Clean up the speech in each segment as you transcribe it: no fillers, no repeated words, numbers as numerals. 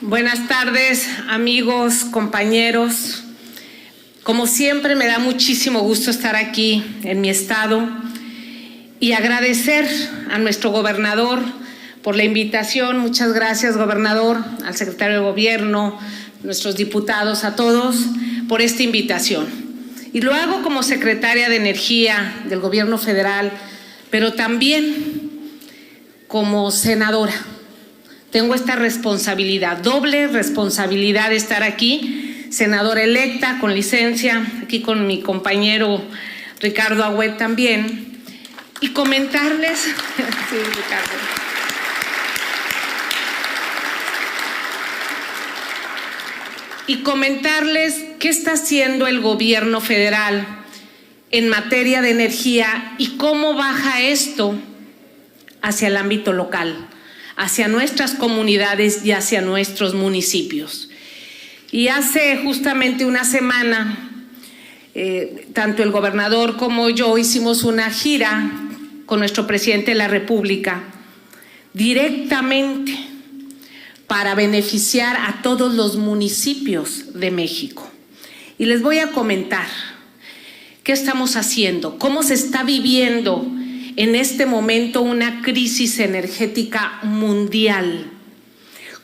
Buenas tardes, amigos, compañeros. Como siempre, me da muchísimo gusto estar aquí en mi estado y agradecer a nuestro gobernador por la invitación. Muchas gracias, gobernador, al secretario de Gobierno, nuestros diputados, a todos por esta invitación. Y lo hago como secretaria de Energía del Gobierno federal, pero también como senadora. Tengo esta responsabilidad, doble responsabilidad de estar aquí, senadora electa con licencia, aquí con mi compañero Ricardo Agüed también, y comentarles, sí, Ricardo, y comentarles qué está haciendo el gobierno federal en materia de energía y cómo baja esto hacia el ámbito local, hacia nuestras comunidades y hacia nuestros municipios. Y hace justamente una semana, tanto el gobernador como yo hicimos una gira con nuestro presidente de la República directamente para beneficiar a todos los municipios de México. Y les voy a comentar qué estamos haciendo, cómo se está viviendo en este momento una crisis energética mundial,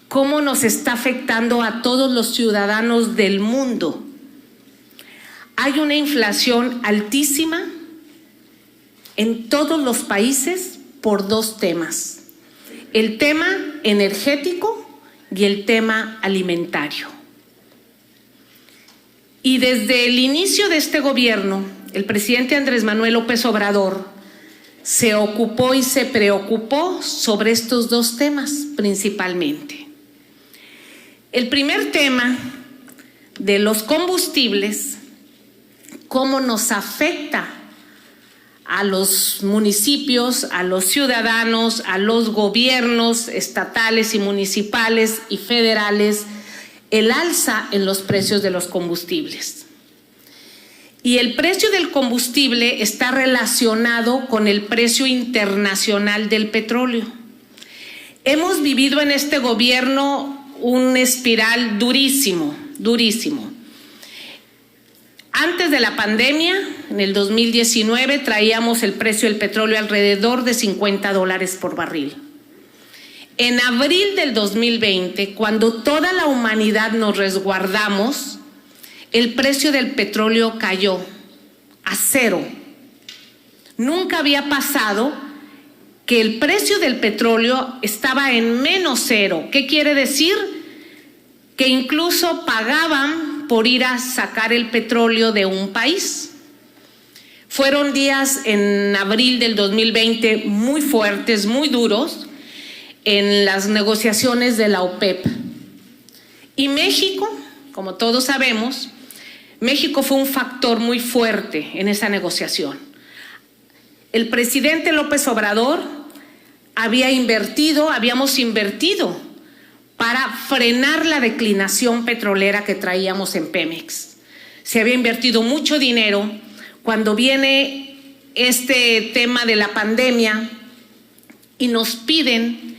cómo nos está afectando a todos los ciudadanos del mundo. Hay una inflación altísima en todos los países por dos temas: el tema energético y el tema alimentario. Y desde el inicio de este gobierno, el presidente Andrés Manuel López Obrador se ocupó y se preocupó sobre estos dos temas principalmente. El primer tema de los combustibles, cómo nos afecta a los municipios, a los ciudadanos, a los gobiernos estatales y municipales y federales, el alza en los precios de los combustibles. Y el precio del combustible está relacionado con el precio internacional del petróleo. Hemos vivido en este gobierno una espiral durísimo. Antes de la pandemia, en el 2019, traíamos el precio del petróleo alrededor de $50 por barril. En abril del 2020, cuando toda la humanidad nos resguardamos, el precio del petróleo cayó a cero. Nunca había pasado que el precio del petróleo estaba en menos cero. ¿Qué quiere decir? Que incluso pagaban por ir a sacar el petróleo de un país. Fueron días en abril del 2020 muy fuertes, muy duros en las negociaciones de la OPEP. Y México, como todos sabemos, México fue un factor muy fuerte en esa negociación. El presidente López Obrador habíamos invertido para frenar la declinación petrolera que traíamos en Pemex. Se había invertido mucho dinero. Cuando viene este tema de la pandemia y nos piden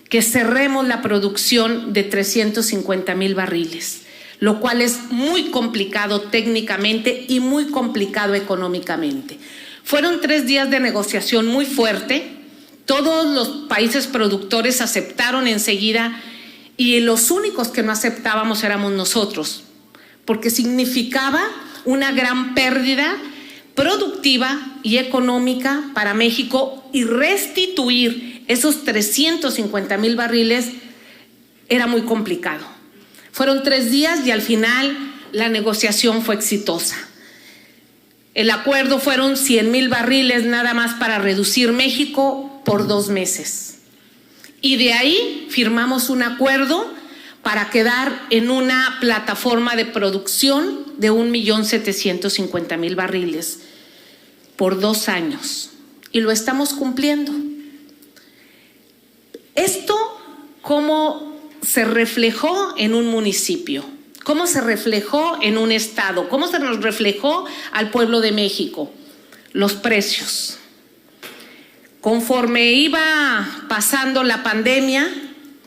que cerremos la producción de 350,000 barriles. Lo cual es muy complicado técnicamente y muy complicado económicamente. Fueron 3 días de negociación muy fuerte, todos los países productores aceptaron enseguida y los únicos que no aceptábamos éramos nosotros, porque significaba una gran pérdida productiva y económica para México y restituir esos 350,000 barriles era muy complicado. Fueron 3 días y al final la negociación fue exitosa. El acuerdo fueron 100,000 barriles nada más para reducir México por 2 meses. Y de ahí firmamos un acuerdo para quedar en una plataforma de producción de 1,750,000 barriles por 2 años. Y lo estamos cumpliendo. Esto, ¿cómo se reflejó en un municipio? ¿Cómo se reflejó en un estado? ¿Cómo se nos reflejó al pueblo de México? Los precios. Conforme iba pasando la pandemia,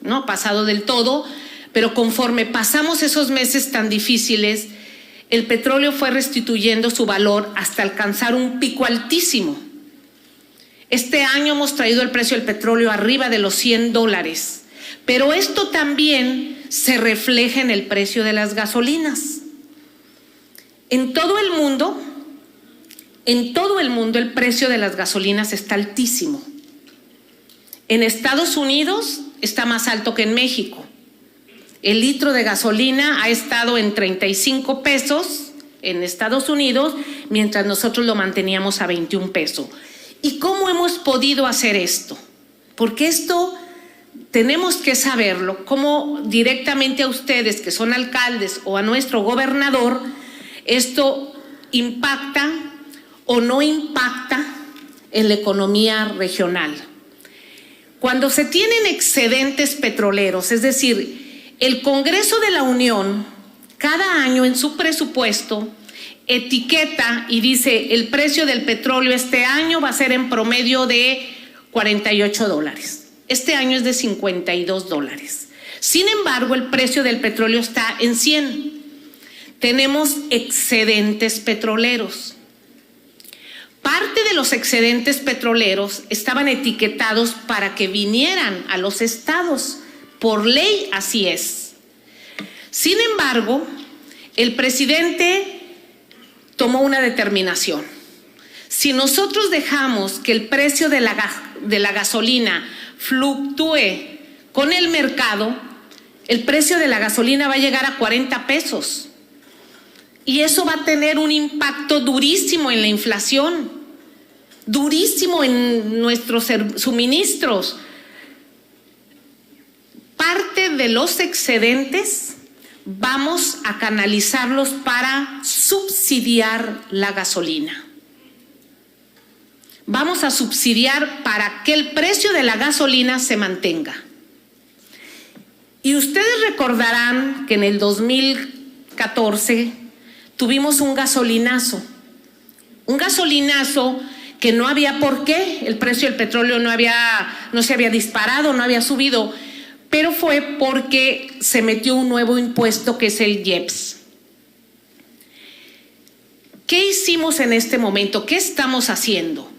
no pasado del todo, pero conforme pasamos esos meses tan difíciles, el petróleo fue restituyendo su valor hasta alcanzar un pico altísimo. Este año hemos traído el precio del petróleo arriba de los $100, pero esto también se refleja en el precio de las gasolinas. En todo el mundo el precio de las gasolinas está altísimo. En Estados Unidos está más alto que en México. El litro de gasolina ha estado en 35 pesos en Estados Unidos, mientras nosotros lo manteníamos a 21 pesos. ¿Y cómo hemos podido hacer esto? Porque esto tenemos que saberlo, cómo directamente a ustedes que son alcaldes o a nuestro gobernador, esto impacta o no impacta en la economía regional. Cuando se tienen excedentes petroleros, es decir, el Congreso de la Unión cada año en su presupuesto etiqueta y dice el precio del petróleo este año va a ser en promedio de $48. Este año es de $52. Sin embargo, el precio del petróleo está en 100. Tenemos excedentes petroleros. Parte de los excedentes petroleros estaban etiquetados para que vinieran a los estados. Por ley, así es. Sin embargo, el presidente tomó una determinación. Si nosotros dejamos que el precio de la gasolina fluctúe con el mercado, el precio de la gasolina va a llegar a 40 pesos. Y eso va a tener un impacto durísimo en la inflación, durísimo en nuestros suministros. Parte de los excedentes vamos a canalizarlos para subsidiar la gasolina. Vamos a subsidiar para que el precio de la gasolina se mantenga. Y ustedes recordarán que en el 2014 tuvimos un gasolinazo que no había por qué, el precio del petróleo no se había disparado, no había subido, pero fue porque se metió un nuevo impuesto que es el IEPS. ¿Qué hicimos en este momento? ¿Qué estamos haciendo?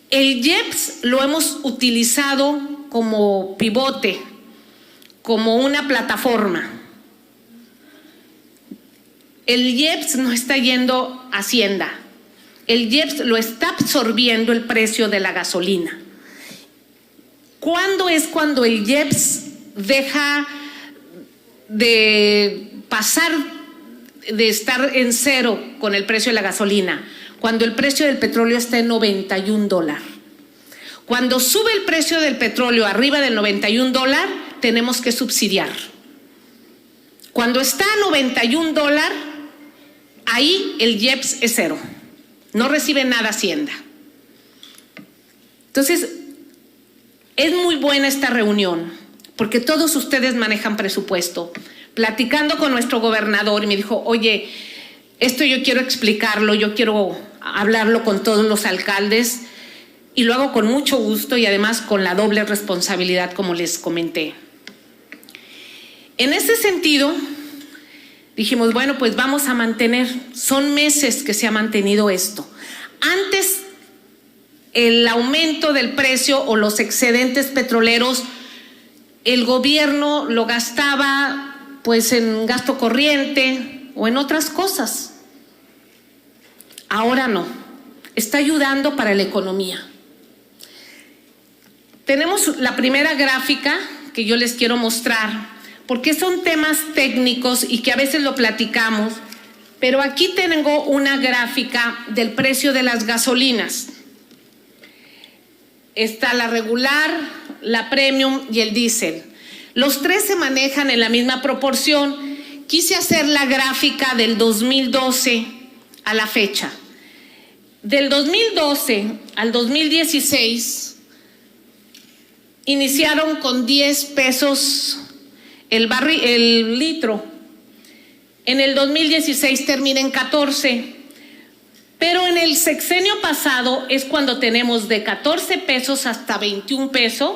El IEPS lo hemos utilizado como pivote, como una plataforma. El IEPS no está yendo a Hacienda. El IEPS lo está absorbiendo el precio de la gasolina. ¿Cuándo es cuando el IEPS deja de pasar, de estar en cero con el precio de la gasolina? Cuando el precio del petróleo está en $91. Cuando sube el precio del petróleo arriba del $91, tenemos que subsidiar. Cuando está a $91, ahí el IEPS es cero. No recibe nada Hacienda. Entonces, es muy buena esta reunión, porque todos ustedes manejan presupuesto. Platicando con nuestro gobernador, y me dijo, oye, esto yo quiero explicarlo, yo quiero hablarlo con todos los alcaldes, y lo hago con mucho gusto y además con la doble responsabilidad, como les comenté. En ese sentido, dijimos, bueno, pues vamos a mantener, son meses que se ha mantenido esto. Antes, el aumento del precio o los excedentes petroleros, el gobierno lo gastaba pues en gasto corriente o en otras cosas. Ahora no, está ayudando para la economía. Tenemos la primera gráfica que yo les quiero mostrar, porque son temas técnicos y que a veces lo platicamos, pero aquí tengo una gráfica del precio de las gasolinas. Está la regular, la premium y el diésel. Los tres se manejan en la misma proporción. Quise hacer la gráfica del 2012 a la fecha. Del 2012 al 2016 iniciaron con 10 pesos el litro. En el 2016 termina en 14. Pero en el sexenio pasado es cuando tenemos de 14 pesos hasta 21 pesos.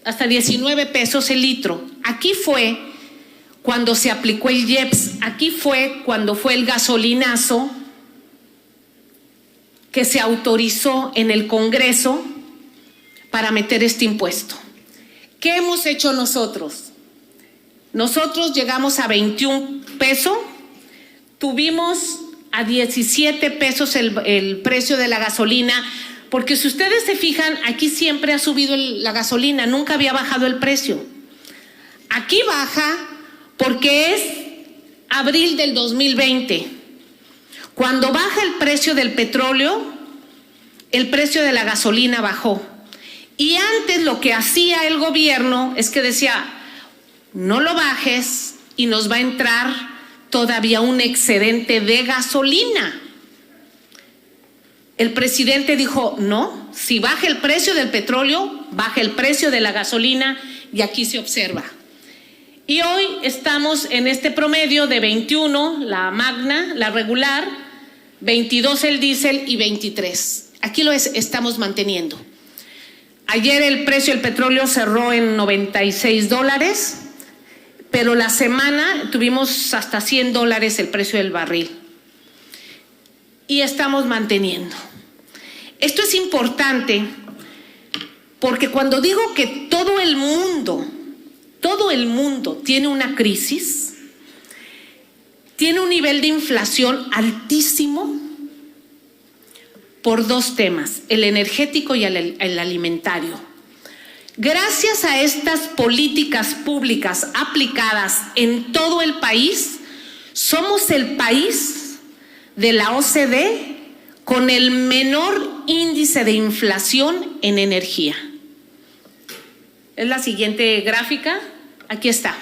hasta 19 pesos el litro. Aquí fue cuando se aplicó el IEPS, aquí fue cuando fue el gasolinazo que se autorizó en el Congreso para meter este impuesto. ¿Qué hemos hecho nosotros? Nosotros llegamos a 21 pesos, tuvimos a 17 pesos el precio de la gasolina, porque si ustedes se fijan, aquí siempre ha subido la gasolina, nunca había bajado el precio. Aquí baja porque es abril del 2020. Cuando baja el precio del petróleo, el precio de la gasolina bajó. Y antes lo que hacía el gobierno es que decía, no lo bajes y nos va a entrar todavía un excedente de gasolina. El presidente dijo, no, si baja el precio del petróleo, baja el precio de la gasolina, y aquí se observa. Y hoy estamos en este promedio de 21, la magna, la regular, 22 el diésel y 23. Aquí lo estamos manteniendo. Ayer el precio del petróleo cerró en $96, pero la semana tuvimos hasta $100 el precio del barril. Y estamos manteniendo. Esto es importante porque cuando digo que todo el mundo tiene una crisis, tiene un nivel de inflación altísimo por dos temas, el energético y el alimentario. Gracias a estas políticas públicas aplicadas en todo el país, somos el país de la OCDE con el menor índice de inflación en energía. Es la siguiente gráfica, aquí está.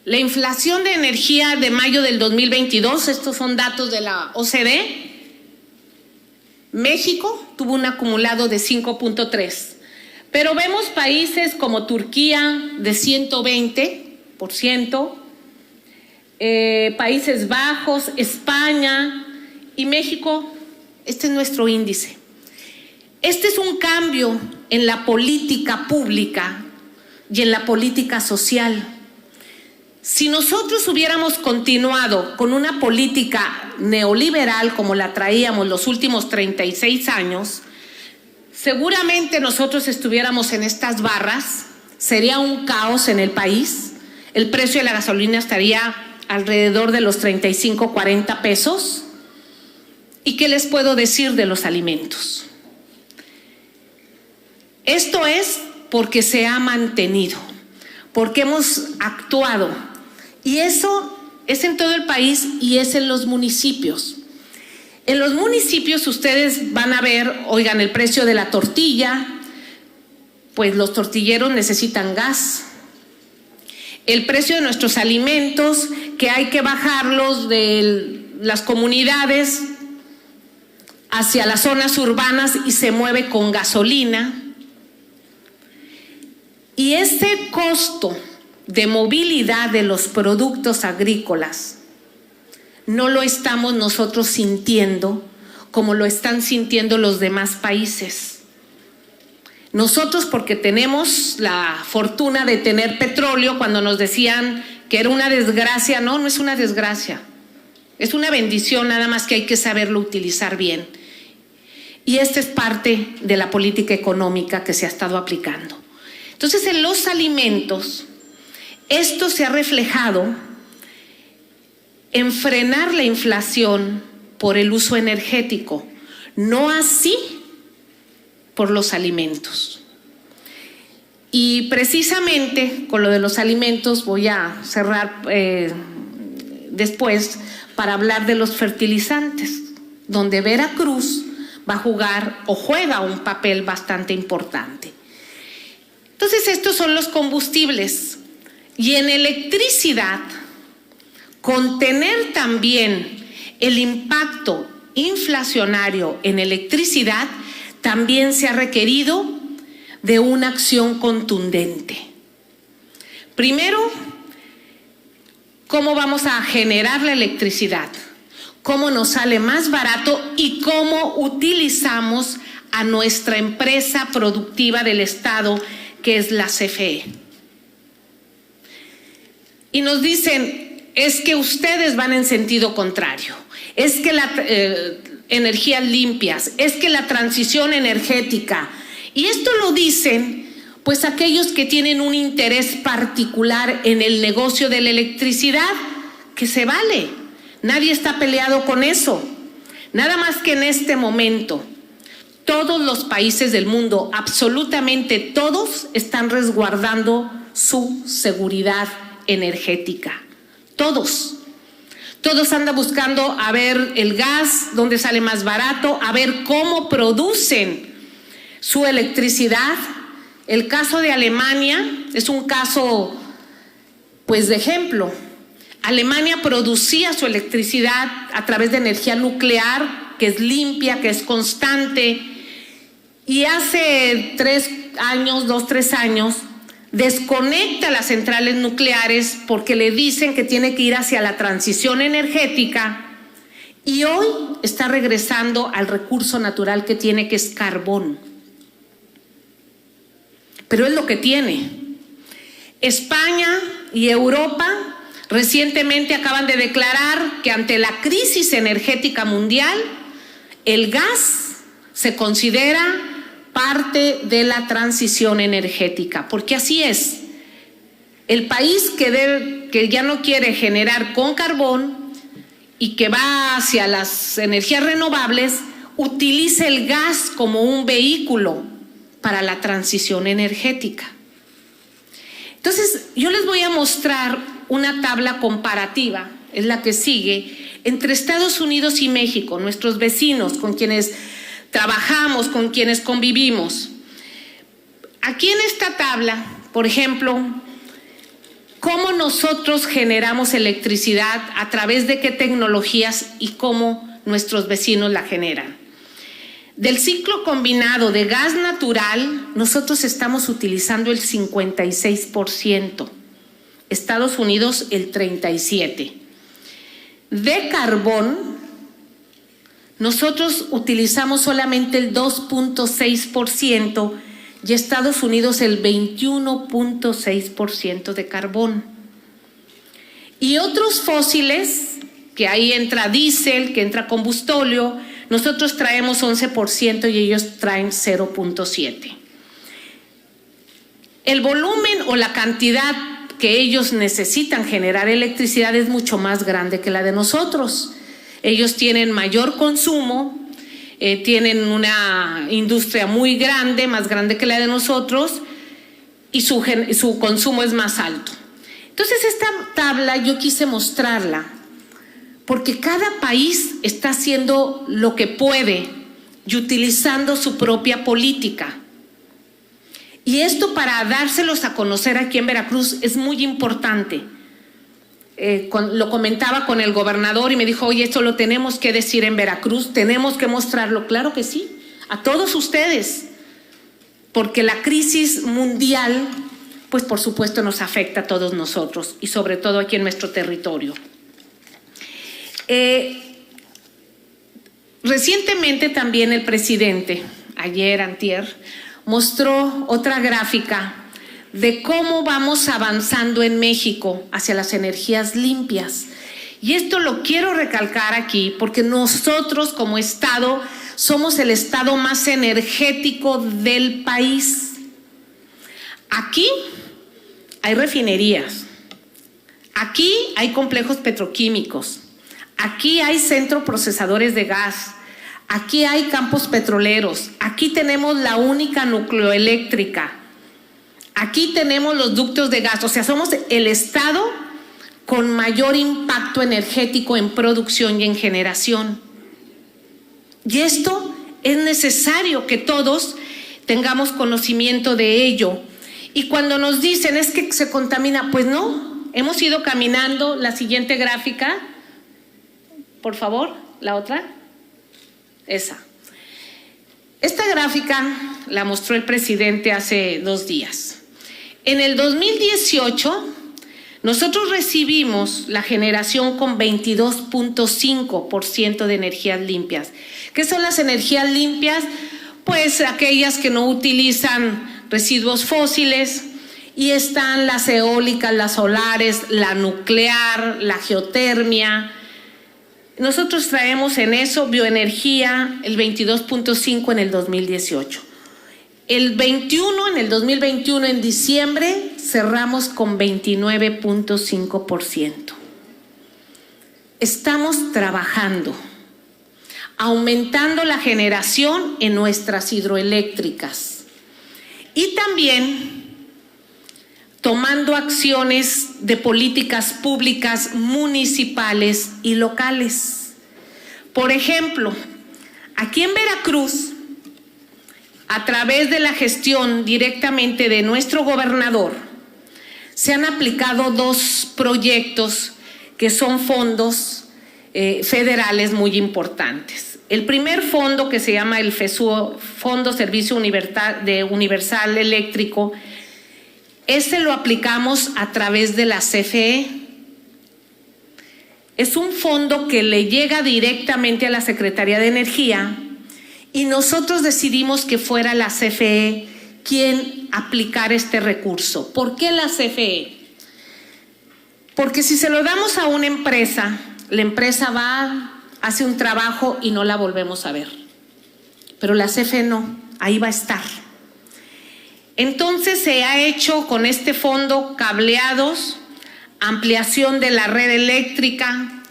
La inflación de energía de mayo del 2022, estos son datos de la OCDE. México tuvo un acumulado de 5.3, pero vemos países como Turquía de 120%, Países Bajos, España y México. Este es nuestro índice. Este es un cambio en la política pública y en la política social. Si nosotros hubiéramos continuado con una política neoliberal como la traíamos los últimos 36 años, seguramente nosotros estuviéramos en estas barras, sería un caos en el país, el precio de la gasolina estaría alrededor de los 35, 40 pesos. ¿Y qué les puedo decir de los alimentos? Esto es porque se ha mantenido, porque hemos actuado, y eso es en todo el país y es en los municipios. En los municipios ustedes van a ver, oigan, el precio de la tortilla, pues los tortilleros necesitan gas. El precio de nuestros alimentos, que hay que bajarlos de las comunidades hacia las zonas urbanas y se mueve con gasolina. Y ese costo de movilidad de los productos agrícolas no lo estamos nosotros sintiendo como lo están sintiendo los demás países. Nosotros, porque tenemos la fortuna de tener petróleo, cuando nos decían que era una desgracia, no es una desgracia, es una bendición, nada más que hay que saberlo utilizar bien. Y esta es parte de la política económica que se ha estado aplicando. Entonces, en los alimentos, esto se ha reflejado en frenar la inflación por el uso energético, no así por los alimentos. Y precisamente con lo de los alimentos voy a cerrar después para hablar de los fertilizantes, donde Veracruz va a jugar o juega un papel bastante importante. Entonces, estos son los combustibles. Y en electricidad, contener también el impacto inflacionario en electricidad también se ha requerido de una acción contundente. Primero, ¿cómo vamos a generar la electricidad? ¿Cómo nos sale más barato y cómo utilizamos a nuestra empresa productiva del Estado, que es la CFE. Y nos dicen, es que ustedes van en sentido contrario, es que las energías limpias, es que la transición energética. Y esto lo dicen pues aquellos que tienen un interés particular en el negocio de la electricidad, que se vale. Nadie está peleado con eso. Nada más que en este momento, todos los países del mundo, absolutamente todos, están resguardando su seguridad energética. Todos. Todos andan buscando a ver el gas, dónde sale más barato, a ver cómo producen su electricidad. El caso de Alemania es un caso, pues, de ejemplo. Alemania producía su electricidad a través de energía nuclear, que es limpia, que es constante, y hace 2-3 años, desconecta las centrales nucleares porque le dicen que tiene que ir hacia la transición energética, y hoy está regresando al recurso natural que tiene, que es carbón. Pero es lo que tiene. España y Europa recientemente acaban de declarar que ante la crisis energética mundial, el gas se considera parte de la transición energética, porque así es. El país que ya no quiere generar con carbón y que va hacia las energías renovables, utiliza el gas como un vehículo para la transición energética. Entonces, yo les voy a mostrar una tabla comparativa, es la que sigue, entre Estados Unidos y México, nuestros vecinos con quienes trabajamos, con quienes convivimos. Aquí en esta tabla, por ejemplo, cómo nosotros generamos electricidad, a través de qué tecnologías y cómo nuestros vecinos la generan. Del ciclo combinado de gas natural, nosotros estamos utilizando el 56%, Estados Unidos el 37%. De carbón, nosotros utilizamos solamente el 2.6% y Estados Unidos el 21.6% de carbón. Y otros fósiles, que ahí entra diésel, que entra combustóleo, nosotros traemos 11% y ellos traen 0.7%. El volumen o la cantidad que ellos necesitan generar electricidad es mucho más grande que la de nosotros. Ellos tienen mayor consumo, tienen una industria muy grande, más grande que la de nosotros, y su consumo es más alto. Entonces, esta tabla yo quise mostrarla porque cada país está haciendo lo que puede y utilizando su propia política. Y esto, para dárselos a conocer aquí en Veracruz, es muy importante. Lo comentaba con el gobernador y me dijo, oye, esto lo tenemos que decir en Veracruz, tenemos que mostrarlo. Claro que sí, a todos ustedes, porque la crisis mundial, pues por supuesto nos afecta a todos nosotros y sobre todo aquí en nuestro territorio. Recientemente también el presidente, ayer, antier, mostró otra gráfica de cómo vamos avanzando en México hacia las energías limpias. Y esto lo quiero recalcar aquí porque nosotros como Estado somos el Estado más energético del país. Aquí hay refinerías, aquí hay complejos petroquímicos, aquí hay centros procesadores de gas, aquí hay campos petroleros, aquí tenemos la única nucleoeléctrica, aquí tenemos los ductos de gas. O sea, somos el Estado con mayor impacto energético en producción y en generación. Y esto es necesario que todos tengamos conocimiento de ello. Y cuando nos dicen es que se contamina, pues no, hemos ido caminando. La siguiente gráfica, por favor, la otra, esa. Esta gráfica la mostró el presidente hace 2 días. En el 2018, nosotros recibimos la generación con 22.5% de energías limpias. ¿Qué son las energías limpias? Pues aquellas que no utilizan residuos fósiles, y están las eólicas, las solares, la nuclear, la geotermia. Nosotros traemos en eso bioenergía el 22.5 en el 2018. El 21, en el 2021, en diciembre, cerramos con 29.5%. Estamos trabajando, aumentando la generación en nuestras hidroeléctricas y también tomando acciones de políticas públicas municipales y locales. Por ejemplo, aquí en Veracruz, a través de la gestión directamente de nuestro gobernador, se han aplicado 2 proyectos que son fondos federales muy importantes. El primer fondo, que se llama el FESUO, Fondo Servicio Universal Eléctrico, ese lo aplicamos a través de la CFE. Es un fondo que le llega directamente a la Secretaría de Energía y nosotros decidimos que fuera la CFE quien aplicara este recurso. ¿Por qué la CFE? Porque si se lo damos a una empresa, la empresa va, hace un trabajo y no la volvemos a ver. Pero la CFE no, ahí va a estar. Entonces se ha hecho con este fondo cableados, ampliación de la red eléctrica.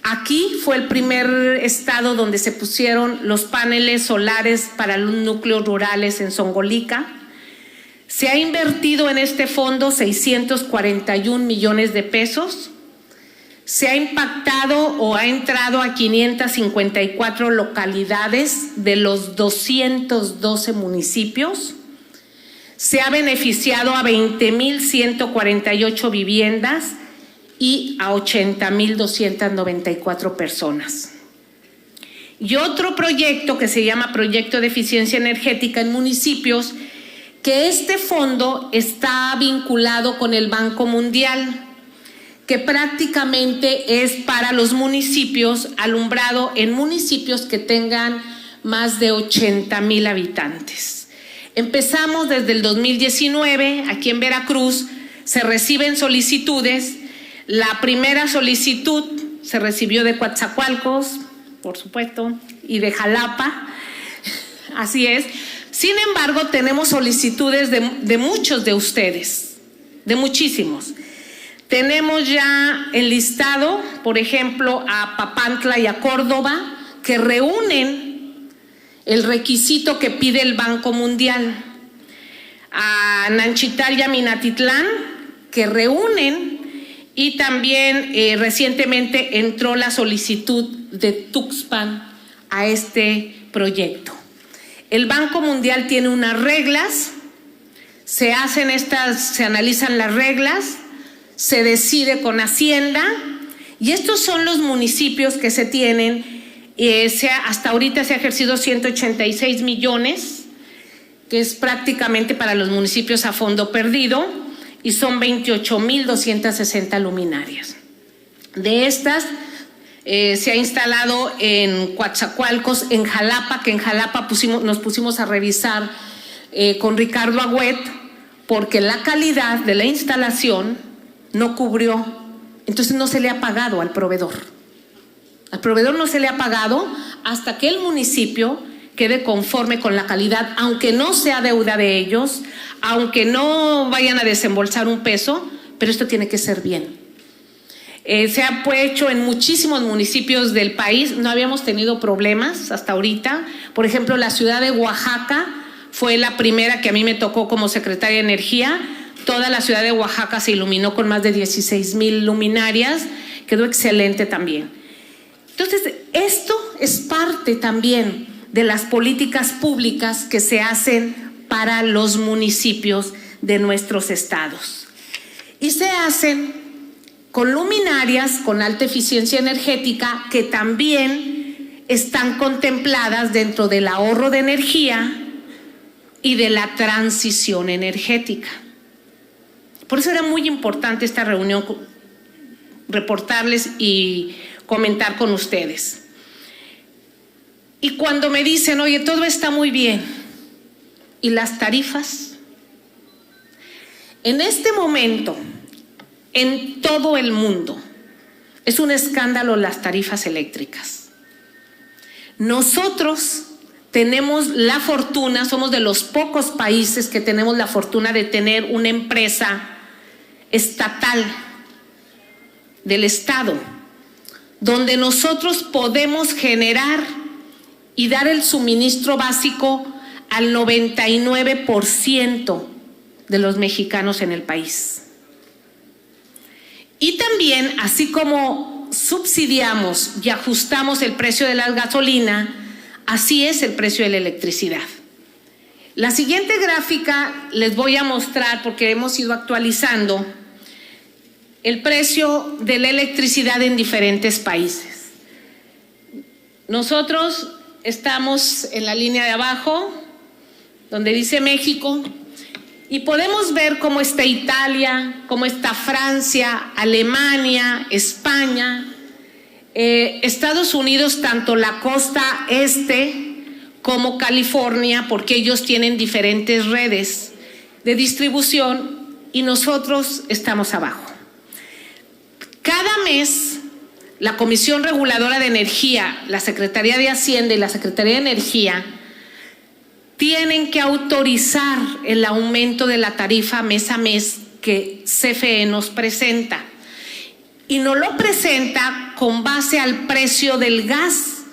Aquí fue el primer estado donde se pusieron los paneles solares para los núcleos rurales en Zongolica. Se ha invertido en este fondo 641 millones de pesos. Se ha impactado o ha entrado a 554 localidades de los 212 municipios. Se ha beneficiado a 20,148 viviendas y a 80,294 personas. Y otro proyecto que se llama Proyecto de Eficiencia Energética en Municipios, que este fondo está vinculado con el Banco Mundial, que prácticamente es para los municipios, alumbrado en municipios que tengan más de 80,000 habitantes. Empezamos desde el 2019, aquí en Veracruz, se reciben solicitudes. La primera solicitud se recibió de Coatzacoalcos, por supuesto, y de Jalapa, así es. Sin embargo, tenemos solicitudes de muchos de ustedes, de muchísimos. Tenemos ya enlistado, por ejemplo, a Papantla y a Córdoba, que reúnen el requisito que pide el Banco Mundial, a Nanchital y a Minatitlán, que reúnen, y también recientemente entró la solicitud de Tuxpan a este proyecto. El Banco Mundial tiene unas reglas, se analizan las reglas, se decide con Hacienda, y estos son los municipios que se tienen. Hasta ahorita se ha ejercido 186 millones, que es prácticamente para los municipios a fondo perdido, y son 28,260 luminarias. De estas, se ha instalado en Coatzacoalcos, en Jalapa, que en Jalapa nos pusimos a revisar con Ricardo Agüet, porque la calidad de la instalación no cubrió, entonces no se le ha pagado al proveedor. Al proveedor no se le ha pagado hasta que el municipio quede conforme con la calidad, aunque no sea deuda de ellos, aunque no vayan a desembolsar un peso, pero esto tiene que ser bien. Se ha hecho en muchísimos municipios del país, no habíamos tenido problemas hasta ahorita. Por ejemplo, la ciudad de Oaxaca fue la primera que a mí me tocó como secretaria de Energía. Toda la ciudad de Oaxaca se iluminó con más de 16,000 luminarias, quedó excelente también. Entonces, esto es parte también de las políticas públicas que se hacen para los municipios de nuestros estados. Y se hacen con luminarias con alta eficiencia energética que también están contempladas dentro del ahorro de energía y de la transición energética. Por eso era muy importante esta reunión, reportarles y comentar con ustedes. Y cuando me dicen, oye, todo está muy bien, ¿y las tarifas? En este momento, en todo el mundo, es un escándalo las tarifas eléctricas. Nosotros tenemos la fortuna, somos de los pocos países que tenemos la fortuna de tener una empresa estatal del Estado, donde nosotros podemos generar y dar el suministro básico al 99% de los mexicanos en el país. Y también, así como subsidiamos y ajustamos el precio de la gasolina, así es el precio de la electricidad. La siguiente gráfica les voy a mostrar, porque hemos ido actualizando el precio de la electricidad en diferentes países. Nosotros estamos en la línea de abajo, donde dice México, y podemos ver cómo está Italia, cómo está Francia, Alemania, España, Estados Unidos, tanto la costa este como California, porque ellos tienen diferentes redes de distribución y nosotros estamos abajo. Cada mes, la Comisión Reguladora de Energía, la Secretaría de Hacienda y la Secretaría de Energía tienen que autorizar el aumento de la tarifa mes a mes que CFE nos presenta. Y nos lo presenta con base al precio del gas,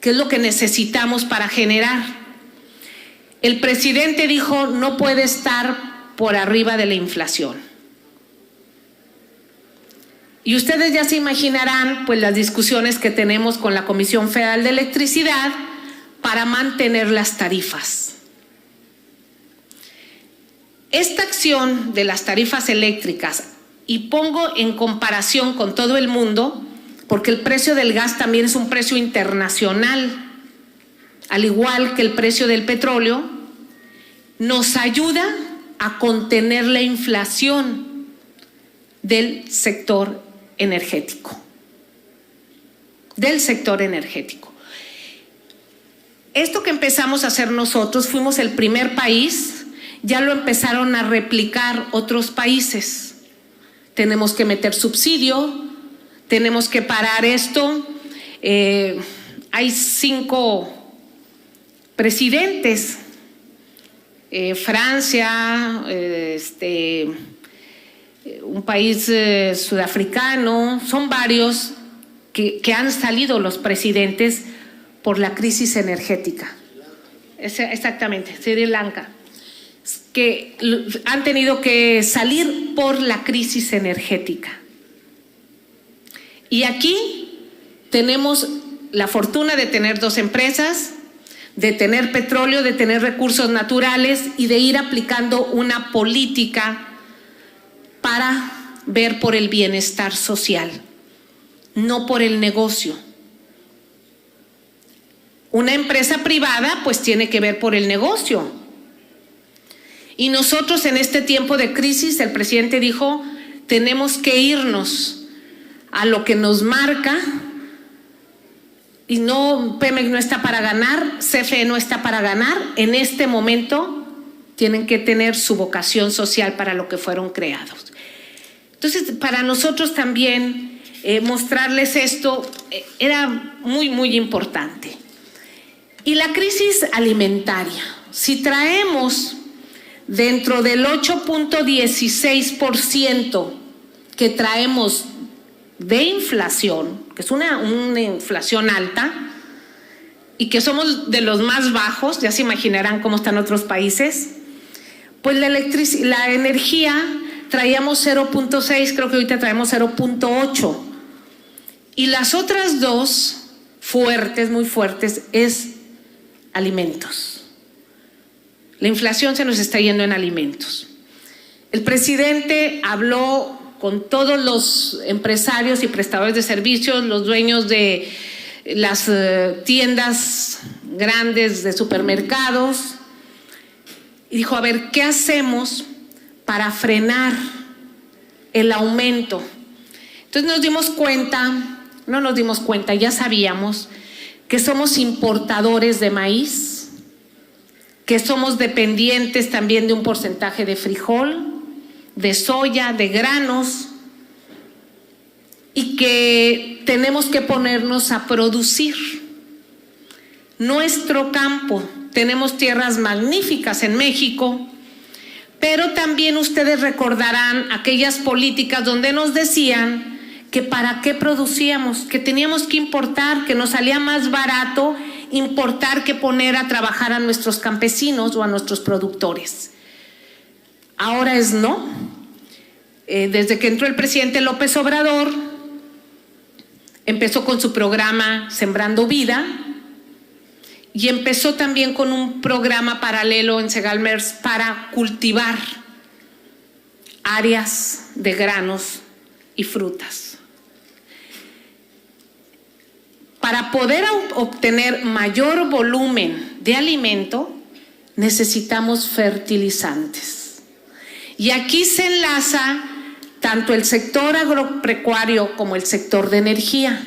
que es lo que necesitamos para generar. El presidente dijo, no puede estar por arriba de la inflación. Y ustedes ya se imaginarán pues las discusiones que tenemos con la Comisión Federal de Electricidad para mantener las tarifas. Esta acción de las tarifas eléctricas, y pongo en comparación con todo el mundo, porque el precio del gas también es un precio internacional, al igual que el precio del petróleo, nos ayuda a contener la inflación del sector energético. Esto que empezamos a hacer nosotros, fuimos el primer país, ya lo empezaron a replicar otros países. Tenemos que meter subsidio, tenemos que parar esto. Hay 5 presidentes, Francia, un país sudafricano, son varios que han salido los presidentes por la crisis energética. Exactamente, Sri Lanka, que han tenido que salir por la crisis energética. Y aquí tenemos la fortuna de tener 2 empresas, de tener petróleo, de tener recursos naturales y de ir aplicando una política para ver por el bienestar social, no por el negocio. Una empresa privada pues tiene que ver por el negocio. Y nosotros en este tiempo de crisis, el presidente dijo, tenemos que irnos a lo que nos marca, y no, Pemex no está para ganar, CFE no está para ganar. En este momento tienen que tener su vocación social para lo que fueron creados. Entonces, para nosotros también mostrarles esto era muy, muy importante. Y la crisis alimentaria, si traemos dentro del 8.16% que traemos de inflación, que es una inflación alta, y que somos de los más bajos, ya se imaginarán cómo están otros países, pues la energía traíamos 0.6, creo que ahorita traemos 0.8. Y las otras 2 fuertes, muy fuertes, es alimentos. La inflación se nos está yendo en alimentos. El presidente habló con todos los empresarios y prestadores de servicios, los dueños de las tiendas grandes de supermercados, y dijo, a ver, ¿qué hacemos para frenar el aumento? Entonces no nos dimos cuenta, ya sabíamos que somos importadores de maíz, que somos dependientes también de un porcentaje de frijol, de soya, de granos, y que tenemos que ponernos a producir. Nuestro campo, tenemos tierras magníficas en México, pero también ustedes recordarán aquellas políticas donde nos decían que para qué producíamos, que teníamos que importar, que nos salía más barato importar que poner a trabajar a nuestros campesinos o a nuestros productores. Ahora es no. Desde que entró el presidente López Obrador, empezó con su programa Sembrando Vida y empezó también con un programa paralelo en Segalmers para cultivar áreas de granos y frutas. Para poder obtener mayor volumen de alimento, necesitamos fertilizantes. Y aquí se enlaza tanto el sector agropecuario como el sector de energía.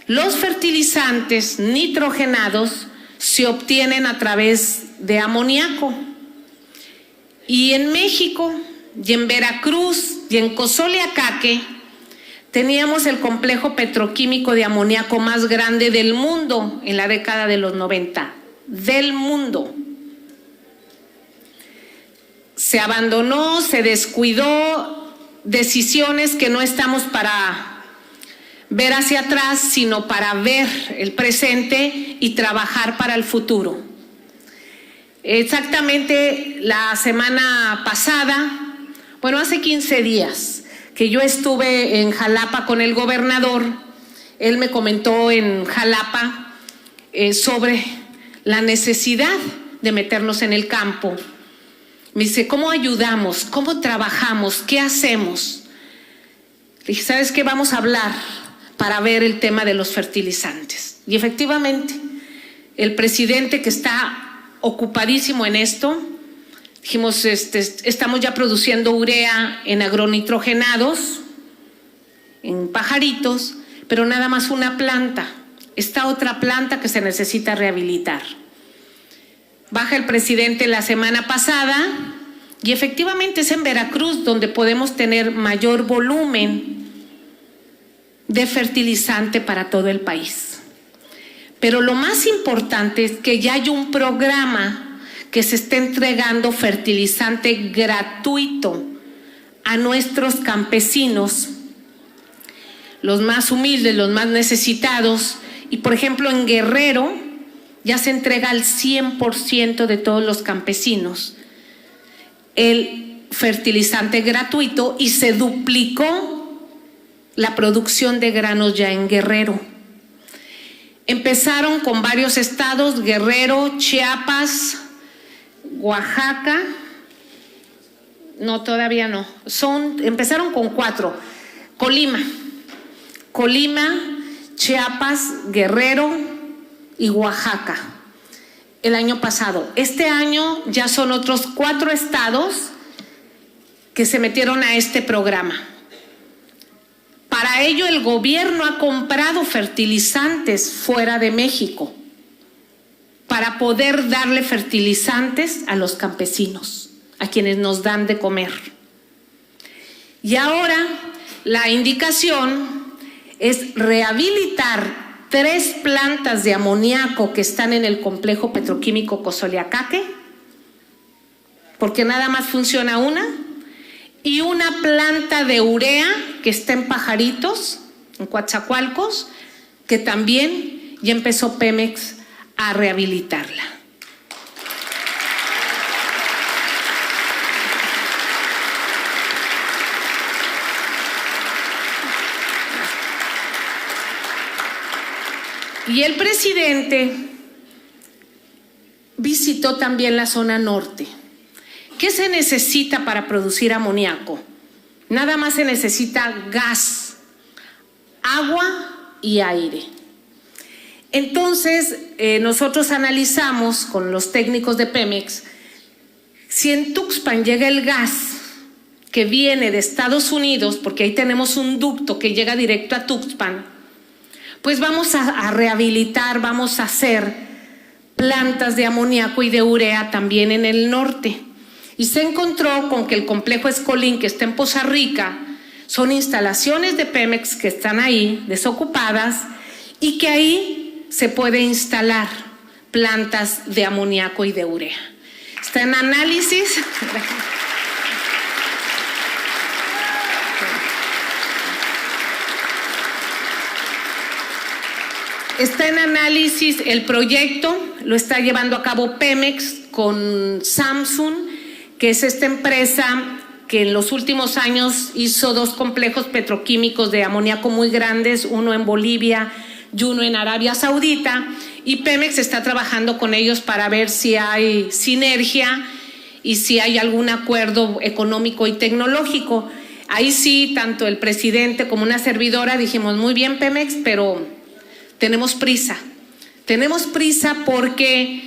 Los fertilizantes nitrogenados se obtienen a través de amoníaco. Y en México, y en Veracruz, y en Cozoleacaque, teníamos el complejo petroquímico de amoníaco más grande del mundo en la década de los 90, del mundo. Se abandonó, se descuidó, decisiones que no estamos para ver hacia atrás, sino para ver el presente y trabajar para el futuro. Exactamente la semana pasada, bueno, hace 15 días, que yo estuve en Jalapa con el gobernador, él me comentó en Jalapa sobre la necesidad de meternos en el campo. Me dice, ¿cómo ayudamos? ¿Cómo trabajamos? ¿Qué hacemos? Le dije, ¿sabes qué? Vamos a hablar para ver el tema de los fertilizantes. Y efectivamente, el presidente, que está ocupadísimo en esto, dijimos, estamos ya produciendo urea en agronitrogenados, en pajaritos, pero nada más una planta. Está otra planta que se necesita rehabilitar. Baja el presidente la semana pasada y efectivamente es en Veracruz donde podemos tener mayor volumen de fertilizante para todo el país. Pero lo más importante es que ya hay un programa que se está entregando fertilizante gratuito a nuestros campesinos, los más humildes, los más necesitados. Y por ejemplo en Guerrero ya se entrega al 100% de todos los campesinos el fertilizante gratuito y se duplicó la producción de granos ya en Guerrero. Empezaron con varios estados, Guerrero, Chiapas, Oaxaca, no, todavía no, empezaron con 4, Colima, Chiapas, Guerrero y Oaxaca el año pasado. Este año ya son otros 4 estados que se metieron a este programa. Para ello el gobierno ha comprado fertilizantes fuera de México para poder darle fertilizantes a los campesinos, a quienes nos dan de comer. Y ahora la indicación es rehabilitar 3 plantas de amoníaco que están en el complejo petroquímico Cozoleacaque, porque nada más funciona una, y una planta de urea que está en Pajaritos, en Coatzacoalcos, que también ya empezó Pemex a rehabilitarla. Y el presidente visitó también la zona norte. ¿Qué se necesita para producir amoníaco? Nada más se necesita gas, agua y aire. Entonces, nosotros analizamos con los técnicos de Pemex, si en Tuxpan llega el gas que viene de Estados Unidos, porque ahí tenemos un ducto que llega directo a Tuxpan, pues vamos a rehabilitar, vamos a hacer plantas de amoníaco y de urea también en el norte. y se encontró con que el complejo Escolín, que está en Poza Rica, son instalaciones de Pemex que están ahí, desocupadas, y que ahí se puede instalar plantas de amoníaco y de urea. Está en análisis. Está en análisis el proyecto, lo está llevando a cabo Pemex con Samsung, que es esta empresa que en los últimos años hizo 2 complejos petroquímicos de amoníaco muy grandes, uno en Bolivia y uno en Arabia Saudita, y Pemex está trabajando con ellos para ver si hay sinergia y si hay algún acuerdo económico y tecnológico. Ahí sí, tanto el presidente como una servidora dijimos, muy bien Pemex, pero tenemos prisa porque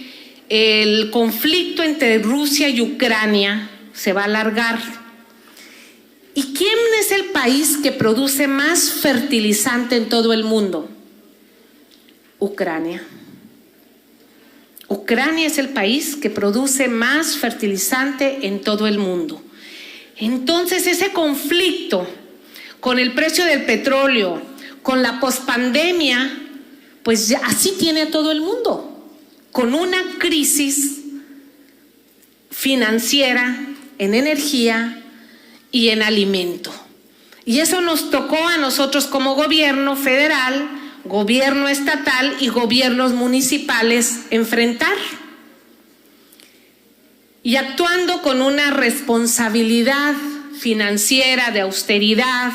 el conflicto entre Rusia y Ucrania se va a alargar. ¿Y quién es el país que produce más fertilizante en todo el mundo? Ucrania. Ucrania es el país que produce más fertilizante en todo el mundo. Entonces ese conflicto con el precio del petróleo, con la pospandemia, pues ya así tiene a todo el mundo, con una crisis financiera, en energía y en alimento. Y eso nos tocó a nosotros como gobierno federal, gobierno estatal y gobiernos municipales enfrentar. Y actuando con una responsabilidad financiera, de austeridad,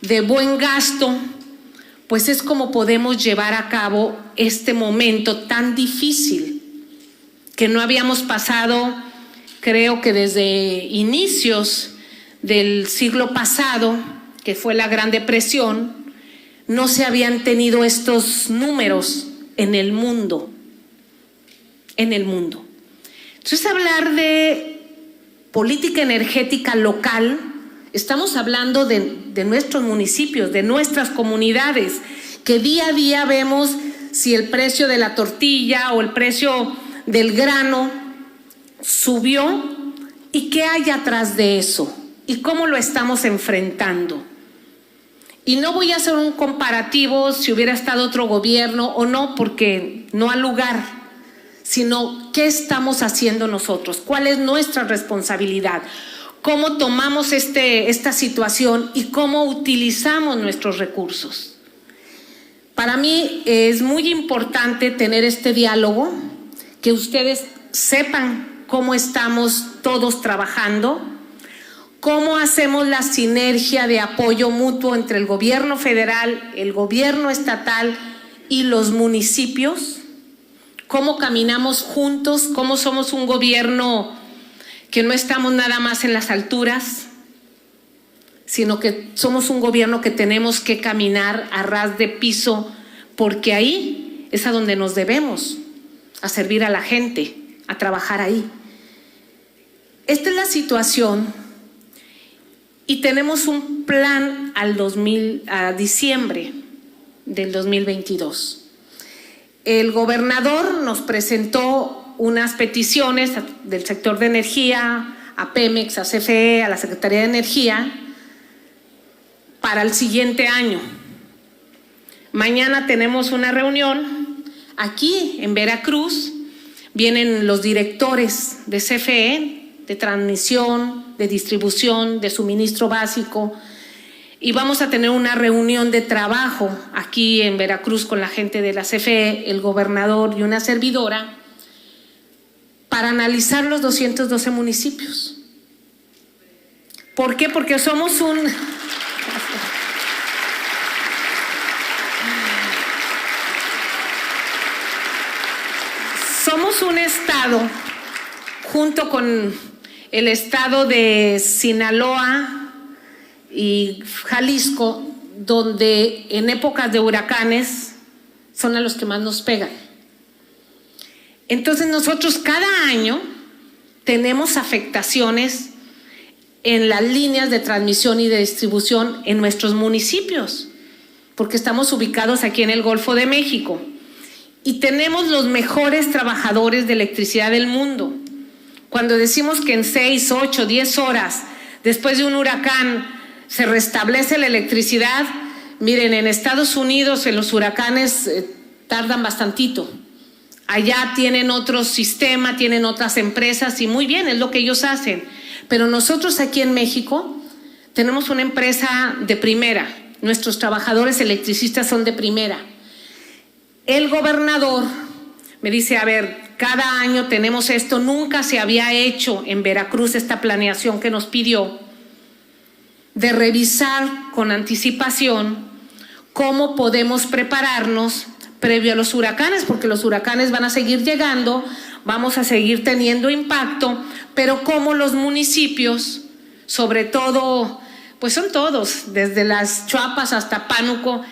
de buen gasto, pues es como podemos llevar a cabo este momento tan difícil que no habíamos pasado, creo que desde inicios del siglo pasado, que fue la Gran Depresión, no se habían tenido estos números en el mundo. Entonces, hablar de política energética local, estamos hablando de nuestros municipios, de nuestras comunidades, que día a día vemos si el precio de la tortilla o el precio del grano subió y qué hay atrás de eso y cómo lo estamos enfrentando. Y no voy a hacer un comparativo si hubiera estado otro gobierno o no, porque no ha lugar, sino qué estamos haciendo nosotros, cuál es nuestra responsabilidad, cómo tomamos esta situación y cómo utilizamos nuestros recursos. Para mí es muy importante tener este diálogo, que ustedes sepan cómo estamos todos trabajando, cómo hacemos la sinergia de apoyo mutuo entre el gobierno federal, el gobierno estatal y los municipios, cómo caminamos juntos, cómo somos un gobierno que no estamos nada más en las alturas, sino que somos un gobierno que tenemos que caminar a ras de piso, porque ahí es a donde nos debemos, a servir a la gente, a trabajar ahí. Esta es la situación y tenemos un plan a diciembre del 2022. El gobernador nos presentó unas peticiones del sector de energía, a Pemex, a CFE, a la Secretaría de Energía, para el siguiente año. Mañana tenemos una reunión aquí en Veracruz, vienen los directores de CFE, de transmisión, de distribución, de suministro básico, y vamos a tener una reunión de trabajo aquí en Veracruz con la gente de la CFE, el gobernador y una servidora, para analizar los 212 municipios. ¿Por qué? Porque somos un estado, junto con el estado de Sinaloa y Jalisco, donde en épocas de huracanes son a los que más nos pegan. Entonces nosotros cada año tenemos afectaciones en las líneas de transmisión y de distribución en nuestros municipios, porque estamos ubicados aquí en el Golfo de México y tenemos los mejores trabajadores de electricidad del mundo, Cuando decimos que en 6, 8, 10 horas después de un huracán se restablece la electricidad, miren, en Estados Unidos en los huracanes tardan bastantito. Allá tienen otro sistema, tienen otras empresas y muy bien, es lo que ellos hacen. Pero nosotros aquí en México tenemos una empresa de primera. Nuestros trabajadores electricistas son de primera. El gobernador me dice, a ver, cada año tenemos esto, nunca se había hecho en Veracruz esta planeación que nos pidió de revisar con anticipación cómo podemos prepararnos previo a los huracanes, porque los huracanes van a seguir llegando, vamos a seguir teniendo impacto, pero cómo los municipios, sobre todo, pues son todos, desde las Chuapas hasta Pánuco,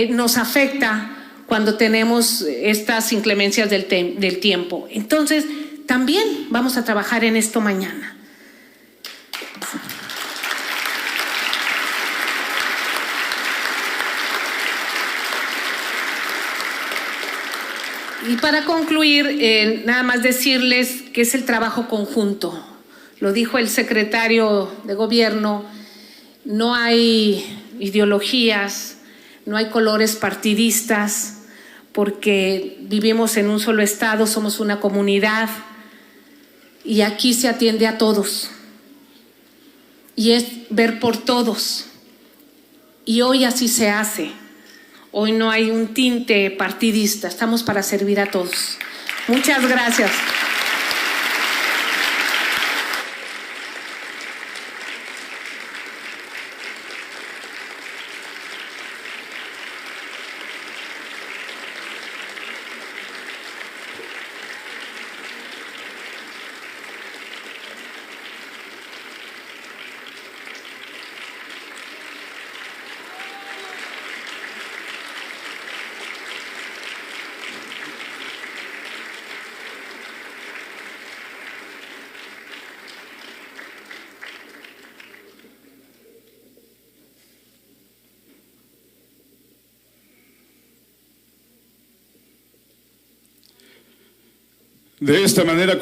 nos afecta cuando tenemos estas inclemencias del tiempo. Entonces, también vamos a trabajar en esto mañana. Y para concluir, nada más decirles que es el trabajo conjunto. Lo dijo el secretario de Gobierno, no hay ideologías, no hay colores partidistas, porque vivimos en un solo estado, somos una comunidad y aquí se atiende a todos. Y es ver por todos. Y hoy así se hace. Hoy no hay un tinte partidista, estamos para servir a todos. Muchas gracias. De esta manera